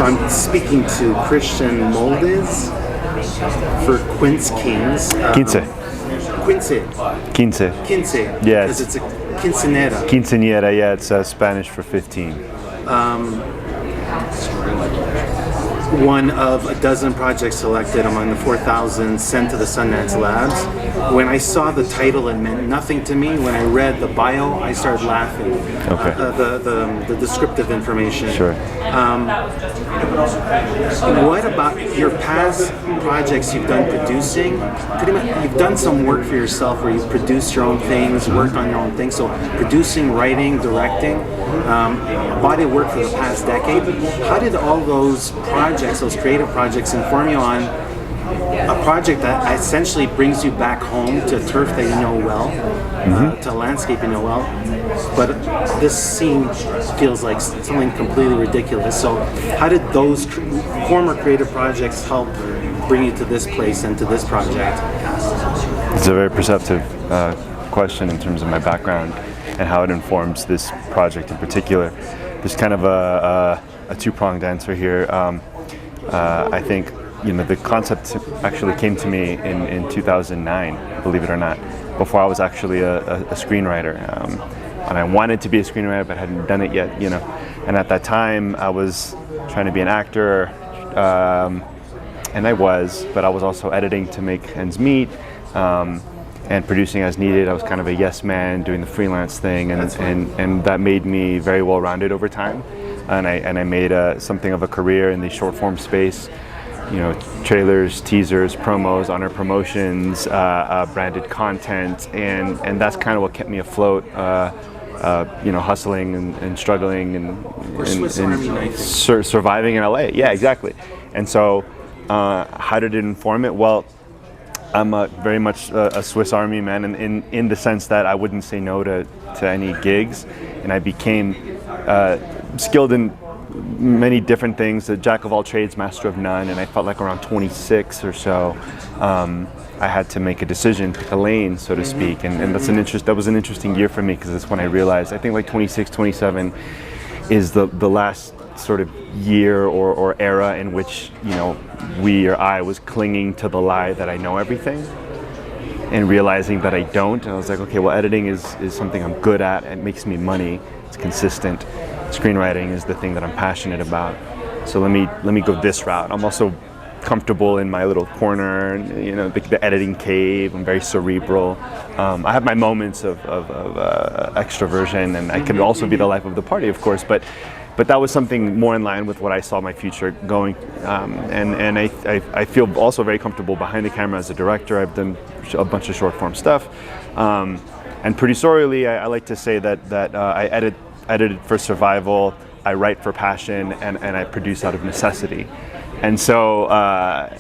So I'm speaking to Christian Moldes for Quince Kings. Quince. Yeah. Because it's a quinceanera. Quinceañera, yeah, it's Spanish for 15. One of a dozen projects selected among the 4,000 sent to the Sundance Labs. When I saw the title, it meant nothing to me. When I read the bio, I started laughing. Okay. The descriptive information. Sure. What about your past projects you've done producing? Pretty much, you've done some work for yourself where you've produced your own things, worked on your own things. So producing, writing, directing, body of work for the past decade. How did all those projects, those creative projects, inform you on a project that essentially brings you back home to turf that you know well, to a landscape you know well, but this scene feels like something completely ridiculous. So how did those former creative projects help bring you to this place and to this project? It's a very perceptive question in terms of my background and how it informs this project in particular. There's kind of a two-pronged answer here. I think the concept actually came to me in 2009, believe it or not, before I was actually a screenwriter. And I wanted to be a screenwriter, but hadn't done it yet, And at that time, I was trying to be an actor, and I was, but I was also editing to make ends meet, and producing as needed. I was kind of a yes man, doing the freelance thing, and that made me very well-rounded over time. And I made something of a career in the short form space. Trailers, teasers, promos, honor promotions, branded content, and that's kind of what kept me afloat. Hustling and struggling and surviving in LA. Yeah, exactly. And so, how did it inform it? Well, I'm very much a Swiss Army man, in the sense that I wouldn't say no to any gigs, and I became skilled in many different things, a jack of all trades, master of none, and I felt like around 26 or so, I had to make a decision, pick a lane, so to speak, and that was an interesting year for me, because that's when I realized, I think like 26, 27 is the last sort of year or era in which, I was clinging to the lie that I know everything, and realizing that I don't. And I was like, okay, well, editing is something I'm good at, it makes me money, it's consistent. Screenwriting is the thing that I'm passionate about. So let me go this route. I'm also comfortable in my little corner, the editing cave. I'm very cerebral. I have my moments of extroversion, and I can also be the life of the party, of course, but that was something more in line with what I saw my future going, and I feel also very comfortable behind the camera as a director. I've done a bunch of short form stuff, and producerially, I like to say that I edited for survival, I write for passion, and I produce out of necessity. And so,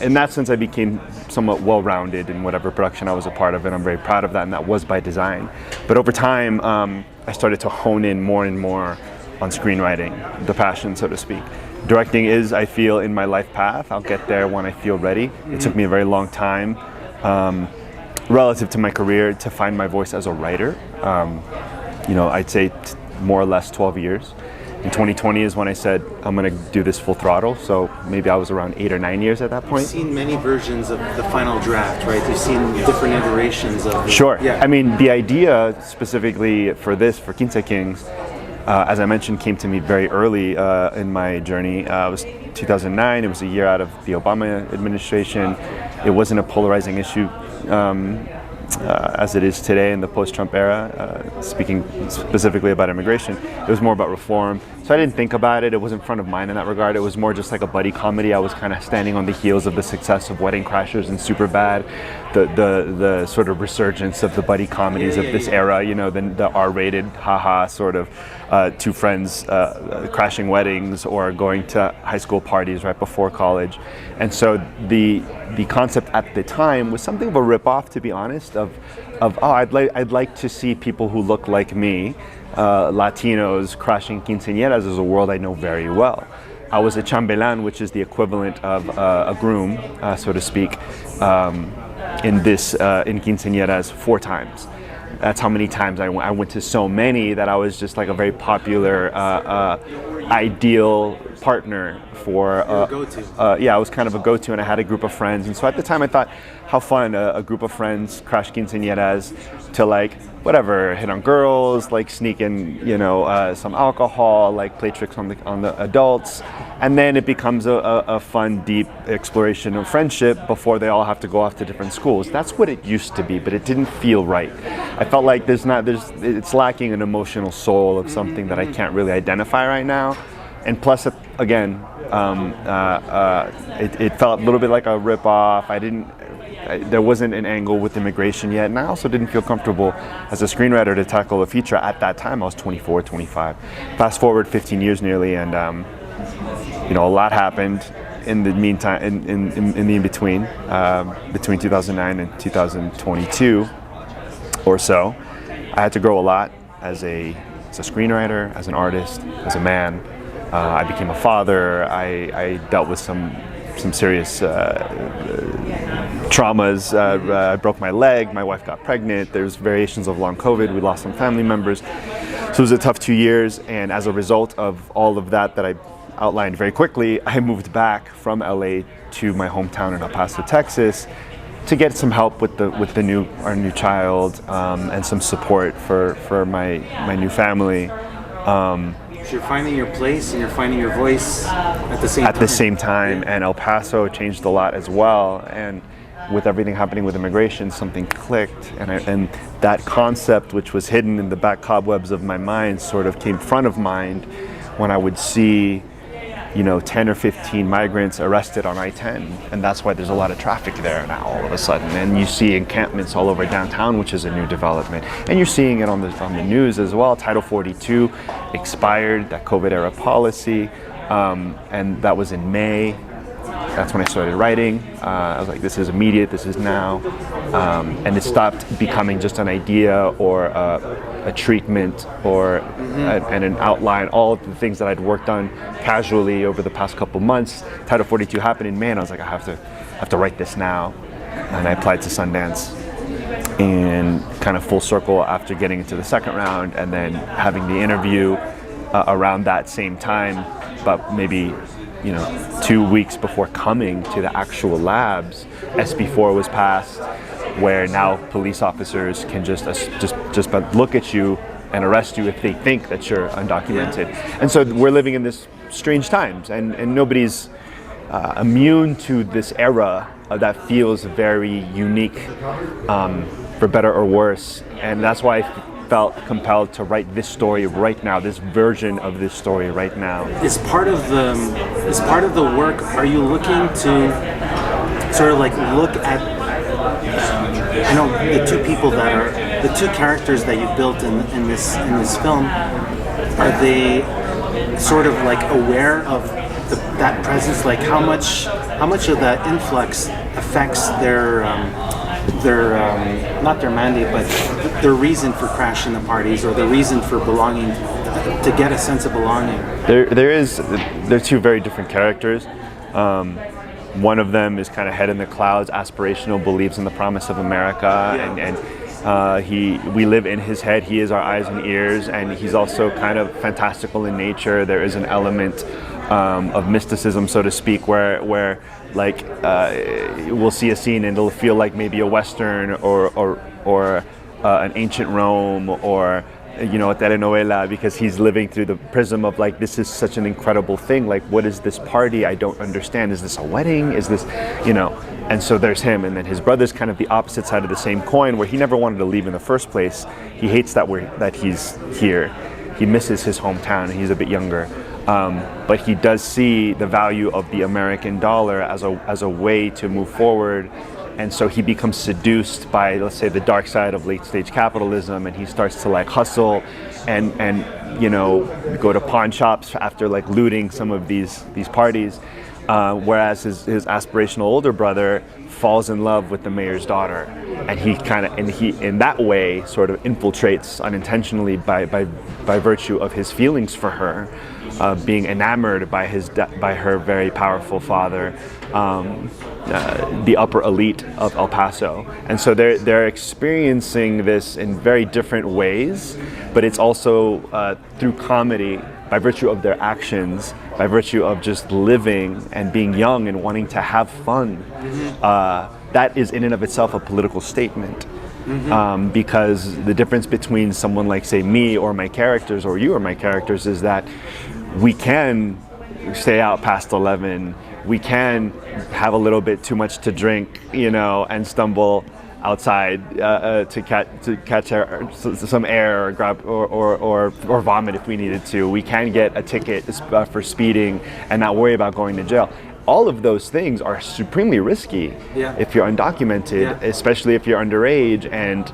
in that sense, I became somewhat well-rounded in whatever production I was a part of, and I'm very proud of that, and that was by design. But over time, I started to hone in more and more on screenwriting, the passion, so to speak. Directing is, I feel, in my life path. I'll get there when I feel ready. It took me a very long time, relative to my career, to find my voice as a writer. I'd say more or less 12 years. In 2020 is when I said, I'm going to do this full throttle. So maybe I was around 8 or 9 years at that point. You've seen many versions of the final draft, right? You've seen different iterations of it. Sure. Yeah. I mean, the idea specifically for Quince Kings, as I mentioned, came to me very early in my journey. It was 2009. It was a year out of the Obama administration. It wasn't a polarizing issue as it is today in the post-Trump era, speaking specifically about immigration. It was more about reform. So I didn't think about it. It wasn't front of mind in that regard. It was more just like a buddy comedy. I was kind of standing on the heels of the success of Wedding Crashers and Superbad, the sort of resurgence of the buddy comedies of this era, the R-rated, haha, sort of two friends crashing weddings or going to high school parties right before college. And so the concept at the time was something of a rip-off, to be honest, of I'd like to see people who look like me, Latinos crashing quinceañeras, is a world I know very well. I was a chambelán, which is the equivalent of a groom, so to speak, in quinceañeras 4 times. That's how many times I went to so many that I was just like a very popular, ideal partner for go-to. I was kind of a go-to, and I had a group of friends. And so at the time I thought, how fun, a group of friends crash quinceañeras to like whatever, hit on girls, like sneak in, some alcohol, like play tricks on the adults, and then it becomes a fun, deep exploration of friendship before they all have to go off to different schools. That's what it used to be, but it didn't feel right. I felt like it's lacking an emotional soul of something that I can't really identify right now, and plus, again, it felt a little bit like a rip-off. There wasn't an angle with immigration yet, and I also didn't feel comfortable as a screenwriter to tackle a feature at that time. I was 24, 25. Fast forward 15 years nearly, and a lot happened in the meantime, in the in-between, between 2009 and 2022 or so. I had to grow a lot as a screenwriter, as an artist, as a man. I became a father. I dealt with some serious traumas. I broke my leg. My wife got pregnant. There's variations of long COVID. We lost some family members. So it was a tough 2 years. And as a result of all of that I outlined very quickly, I moved back from LA to my hometown in El Paso, Texas, to get some help with our new child, and some support for my new family. So you're finding your place and you're finding your voice at the same time. And El Paso changed a lot as well. And with everything happening with immigration, something clicked, and that concept, which was hidden in the back cobwebs of my mind, sort of came front of mind when I would see 10 or 15 migrants arrested on I-10, and that's why there's a lot of traffic there now all of a sudden. And you see encampments all over downtown, which is a new development, and you're seeing it on the news as well. Title 42 expired, that COVID era policy, and that was in May. That's when I started writing. I was like, this is immediate, this is now, and it stopped becoming just an idea or a treatment or and an outline. All of the things that I'd worked on casually over the past couple months. Title 42 happened in May, and I was like, I have to write this now. And I applied to Sundance, and kind of full circle after getting into the second round, and then having the interview around that same time, but maybe 2 weeks before coming to the actual labs. SB4 was passed, where now police officers can just look at you and arrest you if they think that you're undocumented. And so we're living in this strange times, and nobody's immune to this era that feels very unique, for better or worse. And that's why I felt compelled to write this story right now, this version of this story right now. Is part of the work, are you looking to sort of like look at, the two characters that you built in this film, are they sort of like aware of that presence? Like how much of that influx affects their not their mandate, but their reason for crashing the parties, or the reason for belonging, to get a sense of belonging? They're two very different characters. One of them is kind of head in the clouds, aspirational, believes in the promise of America, and we live in his head. He is our eyes and ears, and he's also kind of fantastical in nature. There is an element of mysticism, so to speak, where we'll see a scene and it'll feel like maybe a Western or an ancient Rome, or a telenovela, because he's living through the prism of like, this is such an incredible thing. Like, what is this party? I don't understand. Is this a wedding? Is this, And so there's him, and then his brother's kind of the opposite side of the same coin, where he never wanted to leave in the first place. He hates that he's here. He misses his hometown, and he's a bit younger. But he does see the value of the American dollar as a way to move forward. And so he becomes seduced by, let's say, the dark side of late stage capitalism, and he starts to like hustle and go to pawn shops after like looting some of these parties. Whereas his aspirational older brother falls in love with the mayor's daughter, and he in that way sort of infiltrates unintentionally by virtue of his feelings for her. being enamored by by her very powerful father, the upper elite of El Paso. And so they're experiencing this in very different ways, but it's also through comedy, by virtue of their actions, by virtue of just living and being young and wanting to have fun. That is in and of itself a political statement. Because the difference between someone like, say, me or my characters, or you or my characters, is that we can stay out past 11, we can have a little bit too much to drink, and stumble outside to catch some air, or grab or vomit if we needed to. We can get a ticket for speeding and not worry about going to jail. All of those things are supremely risky if you're undocumented, especially if you're underage, and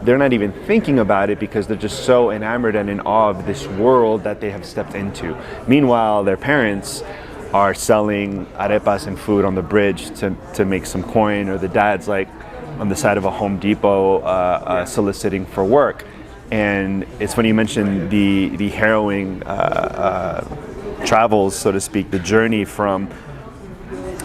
they're not even thinking about it because they're just so enamored and in awe of this world that they have stepped into. Meanwhile, their parents are selling arepas and food on the bridge to make some coin, or the dad's like on the side of a Home Depot soliciting for work. And it's funny you mentioned the harrowing travels, so to speak, the journey from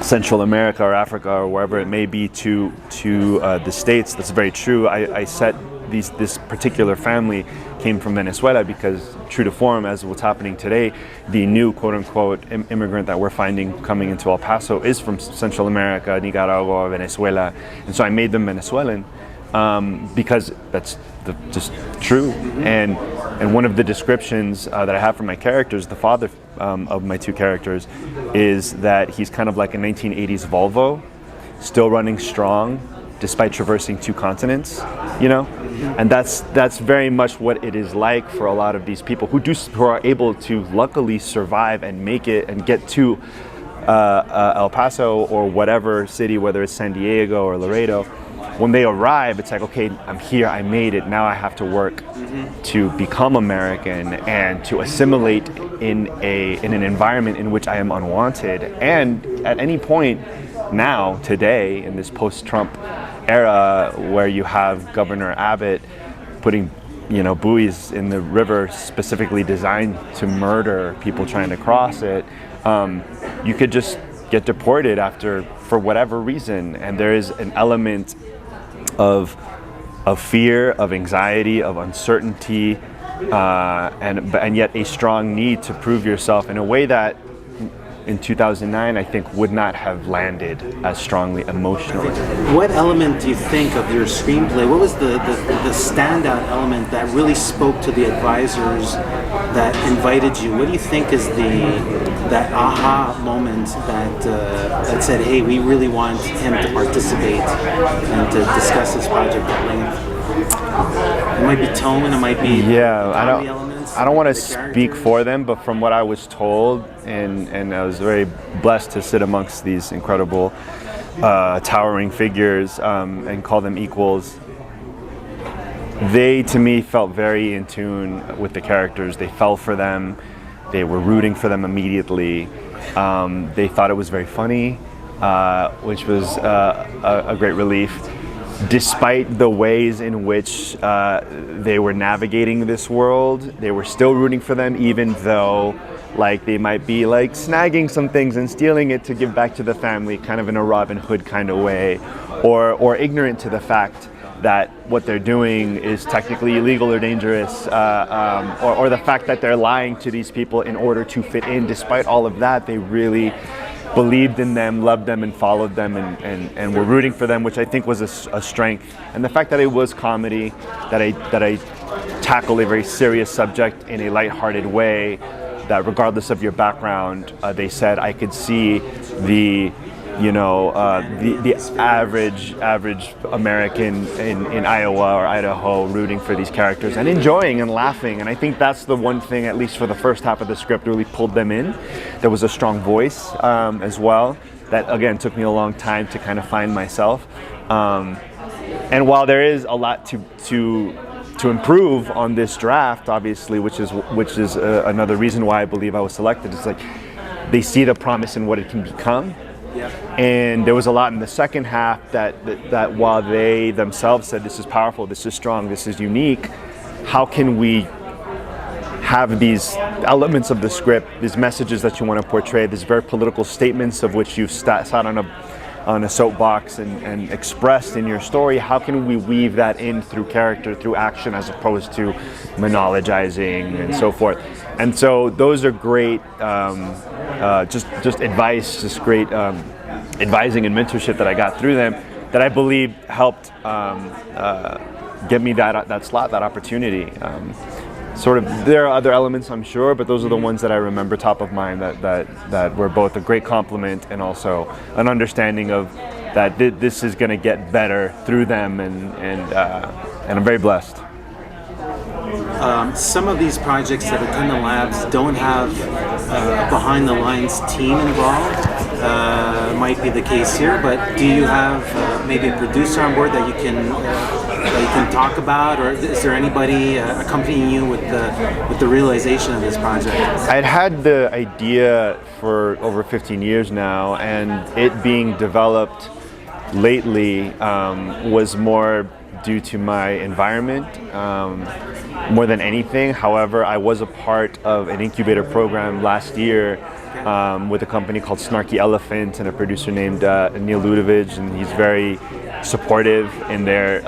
Central America or Africa or wherever it may be to the States. That's very true. I set this particular family came from Venezuela because, true to form, as what's happening today, the new quote-unquote immigrant that we're finding coming into El Paso is from Central America, Nicaragua, Venezuela, and so I made them Venezuelan because that's just true. And one of the descriptions that I have for my characters, the father of my two characters, is that he's kind of like a 1980s Volvo, still running strong despite traversing 2 continents, and that's very much what it is like for a lot of these people who are able to luckily survive and make it and get to El Paso or whatever city, whether it's San Diego or Laredo. When they arrive, it's like, okay, I'm here, I made it, now I have to work to become American and to assimilate in an environment in which I am unwanted. And at any point now, today, in this post-Trump era where you have Governor Abbott putting buoys in the river specifically designed to murder people trying to cross it, you could just get deported for whatever reason. And there is an element of fear, of anxiety, of uncertainty, and yet a strong need to prove yourself in a way that in 2009 I think would not have landed as strongly emotionally. What element do you think of your screenplay? What was the standout element that really spoke to the advisors that invited you? What do you think is that aha moment that said, hey, we really want him to participate and to discuss this project at length? It might be tone, it might be comedy elements. I don't want to speak for them, but from what I was told, and I was very blessed to sit amongst these incredible, towering figures and call them equals. They, to me, felt very in tune with the characters. They fell for them. They were rooting for them immediately. They thought it was very funny, which was a great relief. Despite the ways in which they were navigating this world, they were still rooting for them, even though they might be snagging some things and stealing it to give back to the family, kind of in a Robin Hood kind of way, or ignorant to the fact that what they're doing is technically illegal or dangerous, or the fact that they're lying to these people in order to fit in. Despite all of that, they really believed in them, loved them, and followed them, and were rooting for them, which I think was a strength. And the fact that it was comedy, that I tackle a very serious subject in a lighthearted way, that regardless of your background, they said I could see the average American in Iowa or Idaho rooting for these characters and enjoying and laughing. And I think that's the one thing, at least for the first half of the script, really pulled them in. There was a strong voice as well that, again, took me a long time to kind of find myself. And while there is a lot to improve on this draft, obviously, which is another reason why I believe I was selected, it's they see the promise in what it can become. Yeah. And there was a lot in the second half that while they themselves said this is powerful, this is strong, this is unique, how can we have these elements of the script, these messages that you want to portray, these very political statements of which you've sat on a soapbox and expressed in your story. How can we weave that in through character, through action, as opposed to monologizing and so forth? And so those are great, just advice, just great advising and mentorship that I got through them, that I believe helped get me that slot, that opportunity. There are other elements, I'm sure, but those are the ones that I remember top of mind that were both a great compliment and also an understanding of that this is going to get better through them, and I'm very blessed. Some of these projects that attend the labs don't have a behind-the-lines team involved. Might be the case here, but do you have maybe a producer on board that you can talk about, or is there anybody accompanying you with the realization of this project? I'd had the idea for over 15 years now, and it being developed lately was more due to my environment more than anything. However, I was a part of an incubator program last year with a company called Snarky Elephant and a producer named Neil Ludovich, and he's very supportive in their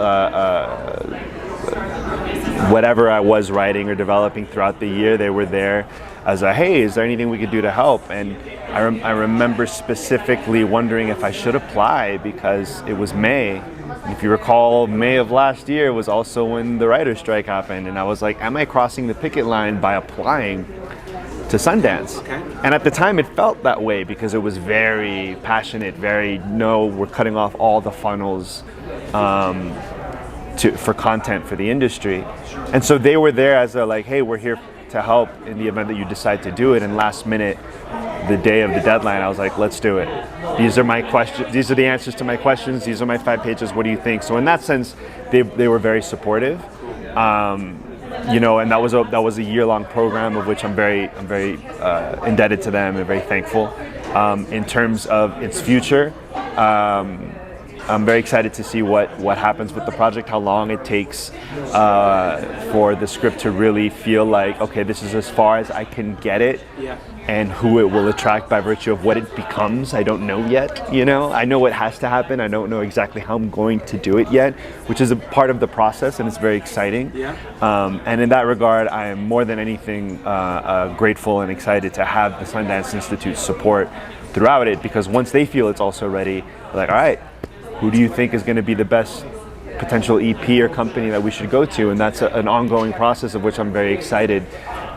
whatever I was writing or developing throughout the year. They were there as a, hey, is there anything we could do to help? And I remember specifically wondering if I should apply, because it was May. And if you recall, May of last year was also when the writer's strike happened, and I was like, am I crossing the picket line by applying to Sundance? Okay. And at the time it felt that way, because it was very passionate, we're cutting off all the funnels for content for the industry. And so they were there as a hey, we're here to help in the event that you decide to do it. And last minute, the day of the deadline, I was like, let's do it. These are my questions. These are the answers to my questions. These are my 5 pages. What do you think? So in that sense, they were very supportive. And that was a year-long program, of which I'm very indebted to them and very thankful. In terms of its future, I'm very excited to see what happens with the project, how long it takes for the script to really feel like, okay, this is as far as I can get it, and who it will attract by virtue of what it becomes. I don't know yet, I know what has to happen. I don't know exactly how I'm going to do it yet, which is a part of the process, and it's very exciting. And in that regard, I am more than anything grateful and excited to have the Sundance Institute support throughout it, because once they feel it's also ready, they're like, all right, who do you think is going to be the best potential EP or company that we should go to? And that's an ongoing process of which I'm very excited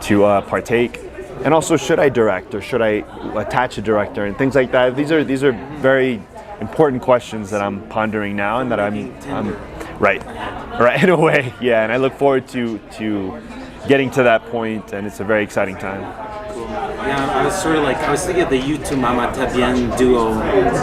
to partake. And also, should I direct, or should I attach a director, and things like that? These are very important questions that I'm pondering now, and that I'm right in a way, yeah. And I look forward to getting to that point, and it's a very exciting time. Yeah, I was thinking of the You Two Mamá También duo,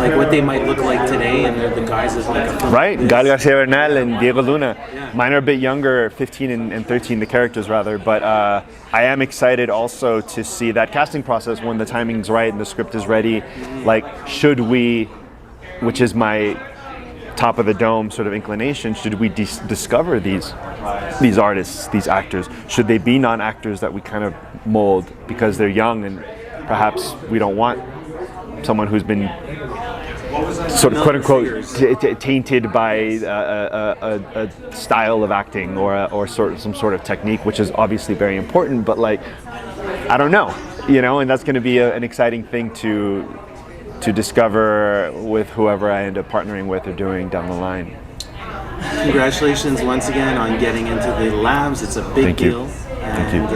like what they might look like today, and they're the guys as like a right, Gael Garcia Bernal and Diego Luna. Yeah. Mine are a bit younger, 15 and 13, the characters rather, but I am excited also to see that casting process when the timing's right and the script is ready. Like, should we, which is my top of the dome sort of inclination, should we discover these artists, these actors? Should they be non-actors that we kind of mold because they're young, and perhaps we don't want someone who's been sort of quote-unquote tainted by a style of acting or some sort of technique, which is obviously very important, but I don't know, and that's going to be an exciting thing to discover with whoever I end up partnering with or doing down the line. Congratulations once again on getting into the labs. It's a big deal. Thank you.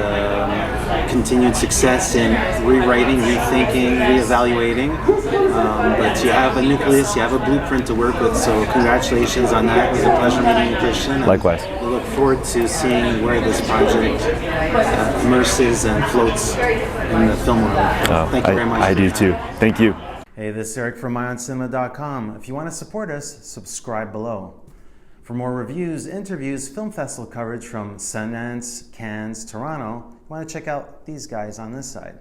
Continued success in rewriting, rethinking, reevaluating. But you have a nucleus, you have a blueprint to work with, so congratulations on that. It was a pleasure meeting you, Christian. Likewise. We look forward to seeing where this project immerses and floats in the film world. Thank you very much. I do too. Thank you. Hey, this is Eric from IONCINEMA.com. If you want to support us, subscribe below. For more reviews, interviews, film festival coverage from Sundance, Cannes, Toronto, you want to check out these guys on this side.